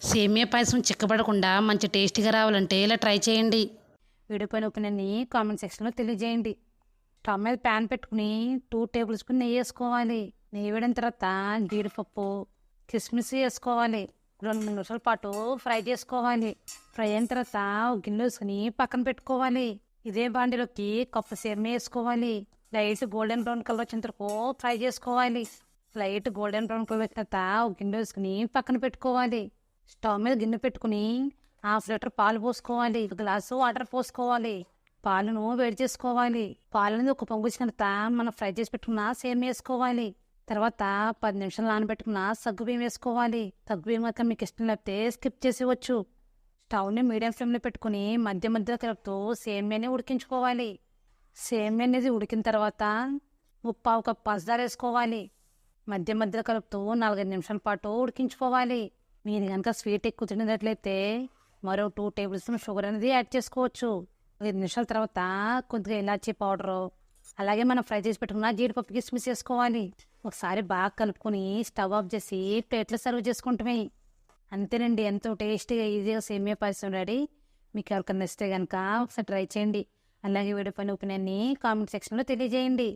సేమియా పాయసం చిక్కబడకుండా మంచి టేస్టీగా రావాలంటే ఇలా ట్రై చేయండి. వీడియో పైన ఒపీనియన్ని కామెంట్ సెక్షన్లో తెలియజేయండి. స్టవ్ మీద ప్యాన్ పెట్టుకుని 2 టేబుల్ స్పూన్ నెయ్యి వేసుకోవాలి. నెయ్యి వేడిన తర్వాత జీడిపప్పు, కిస్మిస్ వేసుకోవాలి. 2-3 నిమిషాల పాటు ఫ్రై చేసుకోవాలి. ఫ్రై అయిన తర్వాత ఒక గిన్నె వేసుకుని పక్కన పెట్టుకోవాలి. ఇదే బాండిలోకి కప్పు సేమియా వేసుకోవాలి. లైట్ గోల్డెన్ బ్రౌన్ కలర్ వచ్చేంత వరకు ఫ్రై చేసుకోవాలి. లైట్ గోల్డెన్ బ్రౌన్ కలర్ వచ్చిన తర్వాత ఒక గిన్నె వేసుకుని పక్కన పెట్టుకోవాలి. స్టవ్ మీద గిన్నె పెట్టుకుని 1/2 లీటర్ పాలు పోసుకోవాలి. 1 గ్లాసు వాటర్ పోసుకోవాలి. పాలను వేడి చేసుకోవాలి. పాలని ఒక పొంగు వచ్చిన తర్వాత మనం ఫ్రై చేసి పెట్టుకున్న సేమియా వేసుకోవాలి. తర్వాత 10 నిమిషాలు నానబెట్టుకున్న సగ్గుబియ్యం వేసుకోవాలి. సగ్గుబియ్యం మాత్రం మీకు ఇష్టం లేకపోతే స్కిప్ చేసేవచ్చు. స్టవ్ని మీడియం ఫ్లేమ్లో పెట్టుకుని మధ్య మధ్యలో కలుపుతూ సేమియాని ఉడికించుకోవాలి. సేమియా అనేది ఉడికిన తర్వాత 1/4 కప్పు పంచదార వేసుకోవాలి. మధ్య మధ్యలో కలుపుతూ 4-5 నిమిషాల పాటు ఉడికించుకోవాలి. మీరు కనుక స్వీట్ ఎక్కువ తినేటట్లయితే మరో 2 టేబుల్ స్పూన్ షుగర్ అనేది యాడ్ చేసుకోవచ్చు. 5 నిమిషాల తర్వాత కొద్దిగా ఇలాచీ పౌడరు, అలాగే మనం ఫ్రై చేసి పెట్టుకున్న జీడిపప్పు కిస్మిస్ వేసుకోవాలి. ఒకసారి బాగా కలుపుకొని స్టవ్ ఆఫ్ చేసి ప్లేట్లో సర్వ్ చేసుకుంటామే. అంతేనండి, ఎంతో టేస్టీగా ఈజీగా సేమియా పాయసం రెడీ. మీకు ఎవరికైనా నచ్చితే కనుక ఒకసారి ట్రై చేయండి. అలాగే వీడియో పైన ఒపీనియన్ని కామెంట్ సెక్షన్లో తెలియజేయండి.